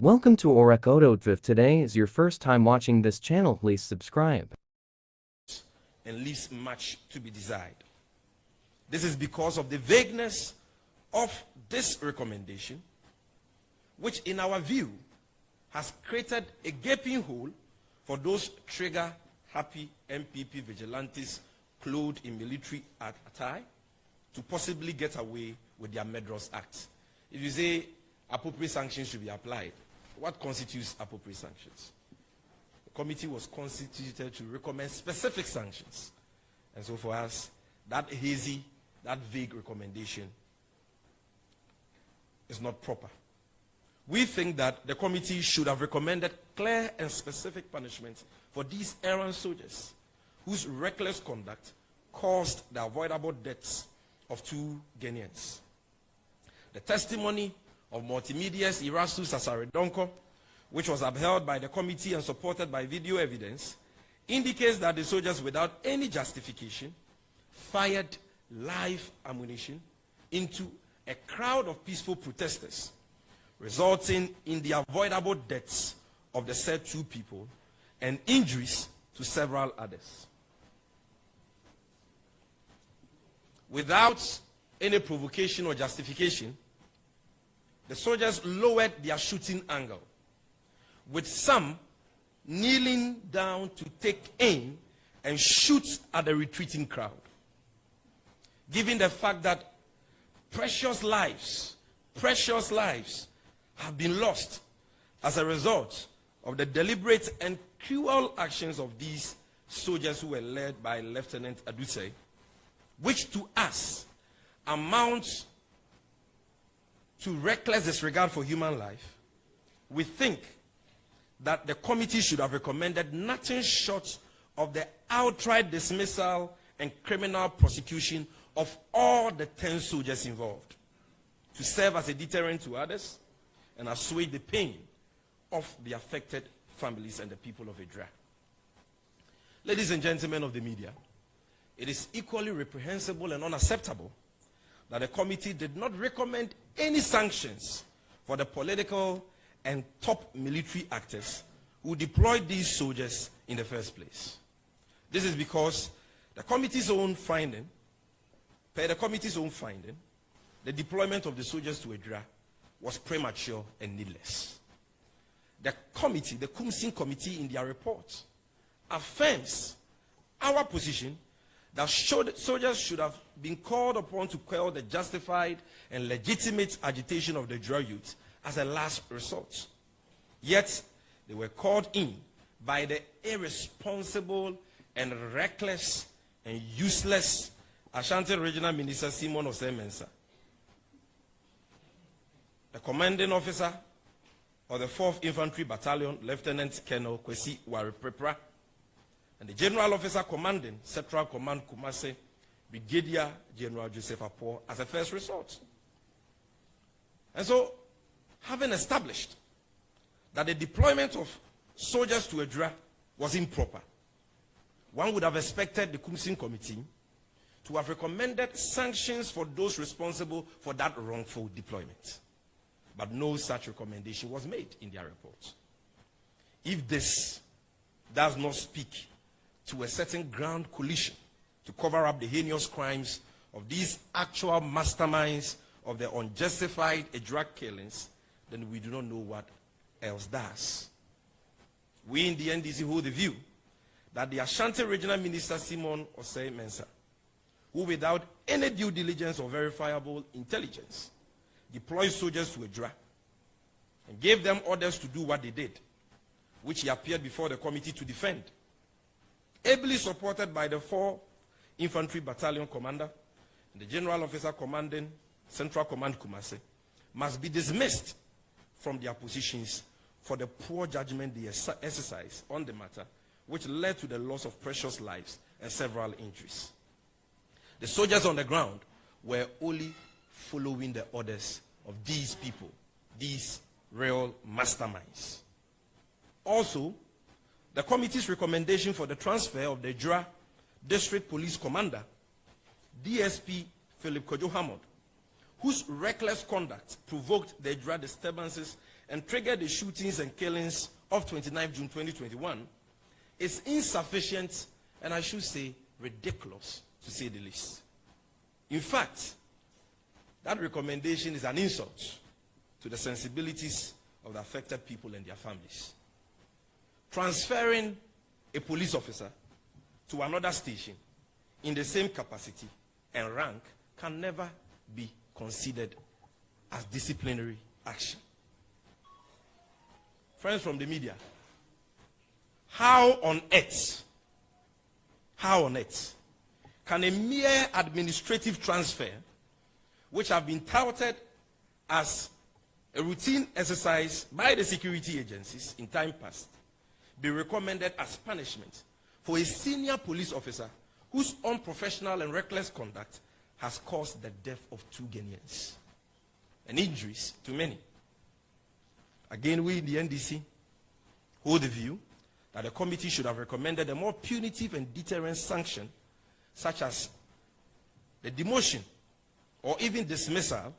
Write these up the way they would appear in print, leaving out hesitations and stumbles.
Welcome to Orakodotv. If today is your first time watching this channel, please subscribe. And leaves much to be desired. This is because of the vagueness of this recommendation, which in our view has created a gaping hole for those trigger-happy MPP vigilantes clothed in military attire to possibly get away with their murderous acts. If you say appropriate sanctions should be applied, what constitutes appropriate sanctions? The committee was constituted to recommend specific sanctions. And so for us, that hazy, that vague recommendation is not proper. We think that the committee should have recommended clear and specific punishments for these errant soldiers whose reckless conduct caused the avoidable deaths of 2 Ghanaians. The testimony of Multimedia's Erastus Asaredonko, which was upheld by the committee and supported by video evidence, indicates that the soldiers, without any justification, fired live ammunition into a crowd of peaceful protesters, resulting in the avoidable deaths of the said 2 people and injuries to several others. Without any provocation or justification, the soldiers lowered their shooting angle, with some kneeling down to take aim and shoot at the retreating crowd. Given the fact that precious lives have been lost as a result of the deliberate and cruel actions of these soldiers who were led by Lieutenant Aduse, which to us amounts to reckless disregard for human life, we think that the committee should have recommended nothing short of the outright dismissal and criminal prosecution of all the 10 soldiers involved, to serve as a deterrent to others and assuage the pain of the affected families and the people of Ejura. Ladies and gentlemen of the media, it is equally reprehensible and unacceptable that the committee did not recommend any sanctions for the political and top military actors who deployed these soldiers in the first place. This is because the committee's own finding, the deployment of the soldiers to Ejura was premature and needless. The committee, the Kumsin Committee, in their report, affirms our position that soldiers should have been called upon to quell the justified and legitimate agitation of the Ejura youth as a last resort. Yet, they were called in by the irresponsible and reckless and useless Ashanti Regional Minister Simon Osei-Mensah, the commanding officer of the 4th Infantry Battalion, Lieutenant Colonel Kwesi Wari-Prepra, and the General Officer commanding Central Command Kumasi, Brigadier General Joseph Apo, as a first resort. And so, having established that the deployment of soldiers to Ejura was improper, one would have expected the Kumsin Committee to have recommended sanctions for those responsible for that wrongful deployment. But no such recommendation was made in their report. If this does not speak to a certain ground coalition to cover up the heinous crimes of these actual masterminds of the unjustified Ejura killings, then we do not know what else does. We in the NDC hold the view that the Ashanti Regional Minister Simon Osei-Mensah, who without any due diligence or verifiable intelligence deployed soldiers to Ejura and gave them orders to do what they did, which he appeared before the committee to defend, ably supported by the 4th Infantry Battalion Commander and the General Officer commanding Central Command Kumasi, must be dismissed from their positions for the poor judgment they exercised on the matter, which led to the loss of precious lives and several injuries. The soldiers on the ground were only following the orders of these people, these real masterminds. Also, the committee's recommendation for the transfer of the Ejura District Police Commander, DSP Philip Kojo Hammond, whose reckless conduct provoked the Ejura disturbances and triggered the shootings and killings of 29 June 2021, is insufficient and I should say ridiculous, to say the least. In fact, that recommendation is an insult to the sensibilities of the affected people and their families. Transferring a police officer to another station in the same capacity and rank can never be considered as disciplinary action. Friends from the media, how on earth can a mere administrative transfer, which have been touted as a routine exercise by the security agencies in time past, be recommended as punishment for a senior police officer whose unprofessional and reckless conduct has caused the death of 2 Ghanaians and injuries to many? Again, we in the NDC hold the view that the committee should have recommended a more punitive and deterrent sanction, such as the demotion or even dismissal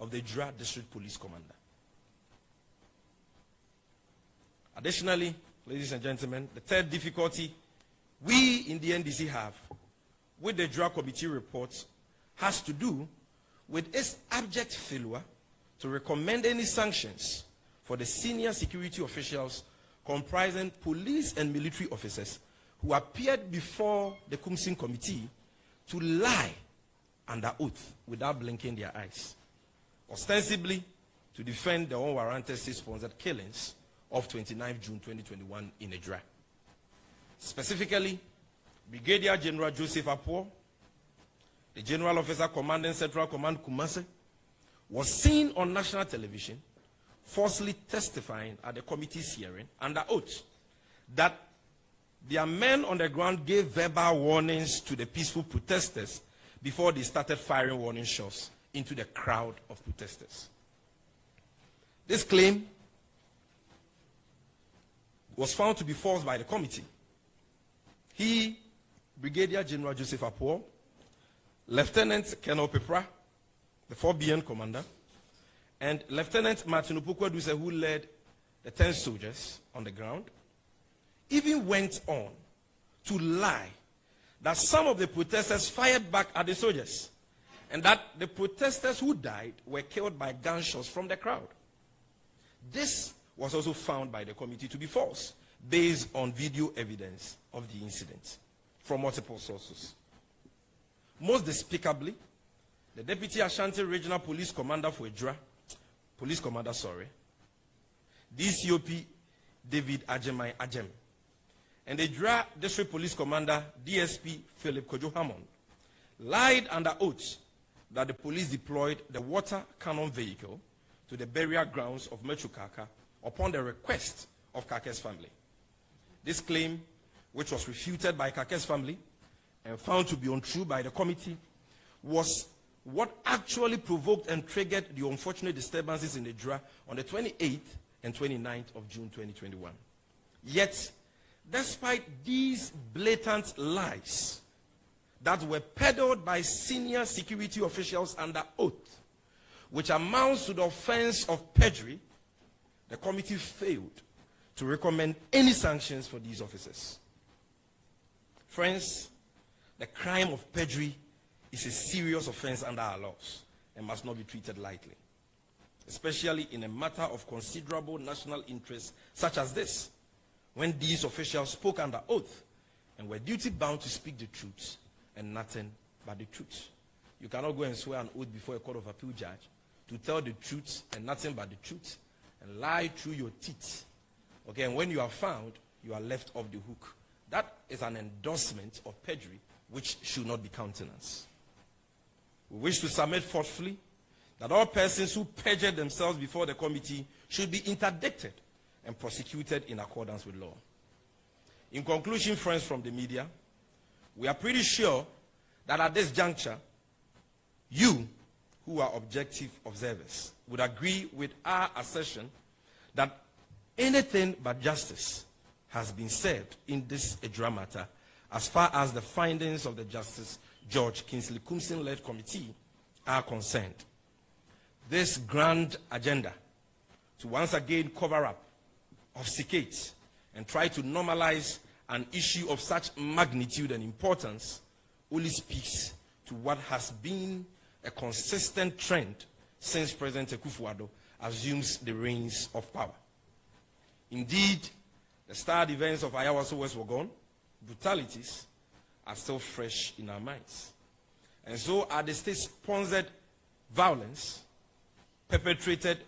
of the Ejura District Police Commander. Additionally, ladies and gentlemen, the third difficulty we in the NDC have with the Ejura Committee report has to do with its abject failure to recommend any sanctions for the senior security officials comprising police and military officers who appeared before the Kumsin Committee to lie under oath without blinking their eyes, ostensibly to defend the unwarranted state-sponsored killings of 29 June 2021 in Ejura. Specifically, Brigadier General Joseph Apo, the General Officer Commanding Central Command Kumasi, was seen on national television falsely testifying at the committee's hearing under oath that their men on the ground gave verbal warnings to the peaceful protesters before they started firing warning shots into the crowd of protesters. This claim was found to be false by the committee. He, Brigadier General Joseph Apo, Lieutenant Colonel Pepra, the 4BN commander, and Lieutenant Martin Upukwaduse, who led the 10 soldiers on the ground, even went on to lie that some of the protesters fired back at the soldiers and that the protesters who died were killed by gunshots from the crowd. This was also found by the committee to be false, based on video evidence of the incident from multiple sources. Most despicably, the Deputy Ashanti Regional Police Commander for Ejura, DCOP David Ajemai Ajem, and the Ejura District Police Commander, DSP Philip Kojo Hammond, lied under oath that the police deployed the water cannon vehicle to the burial grounds of Metro Kaka upon the request of Kake's family. This claim, which was refuted by Kake's family and found to be untrue by the committee, was what actually provoked and triggered the unfortunate disturbances in Ejura on the 28th and 29th of June 2021. Yet, despite these blatant lies that were peddled by senior security officials under oath, which amounts to the offense of perjury, the committee failed to recommend any sanctions for these officers. Friends, the crime of perjury is a serious offense under our laws and must not be treated lightly, especially in a matter of considerable national interest such as this, when these officials spoke under oath and were duty-bound to speak the truth and nothing but the truth. You cannot go and swear an oath before a court of appeal judge to tell the truth and nothing but the truth and lie through your teeth. Okay, and when you are found, you are left off the hook. That is an endorsement of perjury which should not be countenanced. We wish to submit forcefully that all persons who perjured themselves before the committee should be interdicted and prosecuted in accordance with law. In conclusion, friends from the media, we are pretty sure that at this juncture, you, who are objective observers, would agree with our assertion that anything but justice has been said in this Ejura matter as far as the findings of the Justice George Kingsley Kumsin-led committee are concerned. This grand agenda to once again cover up, obfuscate, and try to normalize an issue of such magnitude and importance only speaks to what has been a consistent trend since President Akufo-Addo assumes the reins of power. Indeed, the starred events of Ayawaso West Wuogon, brutalities, are still fresh in our minds. And so are the state-sponsored violence perpetrated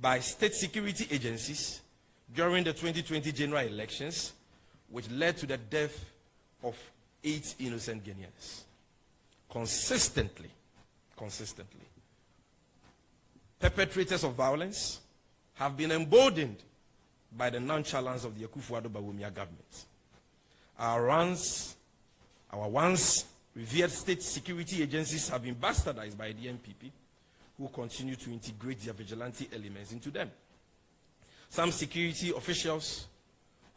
by state security agencies during the 2020 general elections, which led to the death of 8 innocent Ghanaians. Consistently, perpetrators of violence have been emboldened by the nonchalance of the Akufo-Addo Bawumia government. Our once revered state security agencies have been bastardized by the NPP, who continue to integrate their vigilante elements into them. Some security officials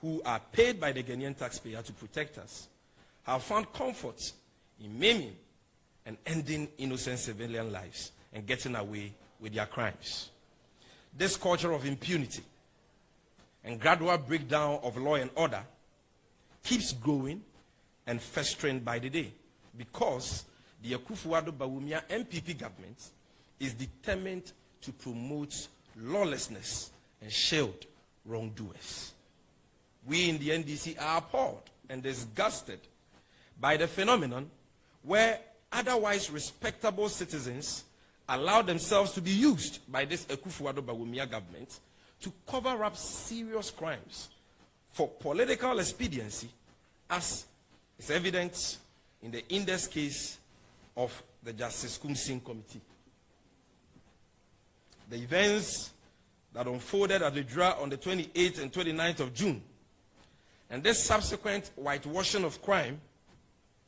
who are paid by the Ghanaian taxpayer to protect us have found comfort in maiming and ending innocent civilian lives and getting away with their crimes. This culture of impunity and gradual breakdown of law and order keeps growing and festering by the day because the Akufo-Addo Bawumia NPP government is determined to promote lawlessness and shield wrongdoers. We in the NDC are appalled and disgusted by the phenomenon where otherwise respectable citizens allow themselves to be used by this Akufo-Addo Bawumia government to cover up serious crimes for political expediency, as is evident in the index case of the Justice Kumsin Committee. The events that unfolded at Ejura on the 28th and 29th of June, and this subsequent whitewashing of crime,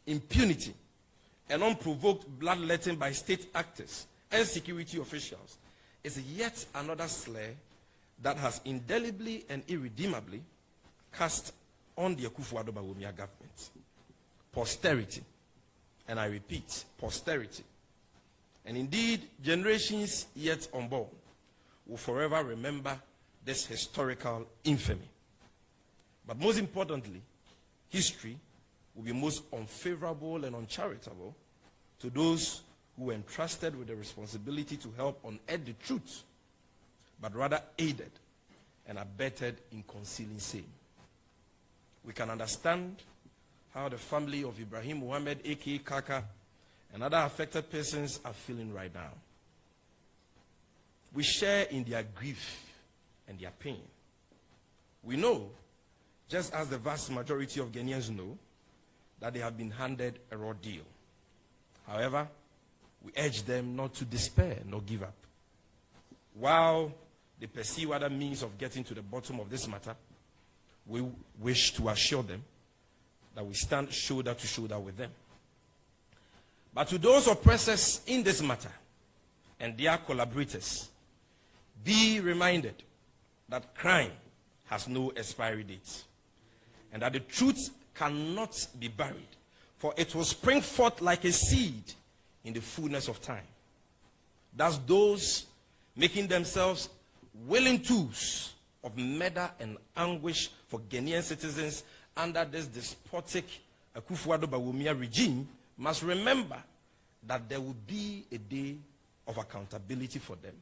impunity, and unprovoked bloodletting by state actors and security officials is yet another slur that has indelibly and irredeemably cast on the Akufo-Addo Bawumia government. Posterity, and I repeat, posterity, and indeed generations yet unborn, will forever remember this historical infamy. But most importantly, history will be most unfavorable and uncharitable to those who were entrusted with the responsibility to help unearth the truth, but rather aided and abetted in concealing same. We can understand how the family of Ibrahim Muhammad, aka Kaka, and other affected persons are feeling right now. We share in their grief and their pain. We know, just as the vast majority of Ghanaians know, that they have been handed a raw deal. However, we urge them not to despair nor give up. While they pursue other means of getting to the bottom of this matter, we wish to assure them that we stand shoulder to shoulder with them. But to those oppressors in this matter and their collaborators, be reminded that crime has no expiry date and that the truth cannot be buried, for it will spring forth like a seed in the fullness of time. Thus, those making themselves willing tools of murder and anguish for Ghanaian citizens under this despotic Akufo-Addo Bawumia regime must remember that there will be a day of accountability for them,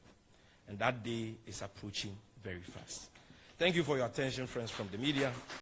and that day is approaching very fast. Thank you for your attention, friends from the media.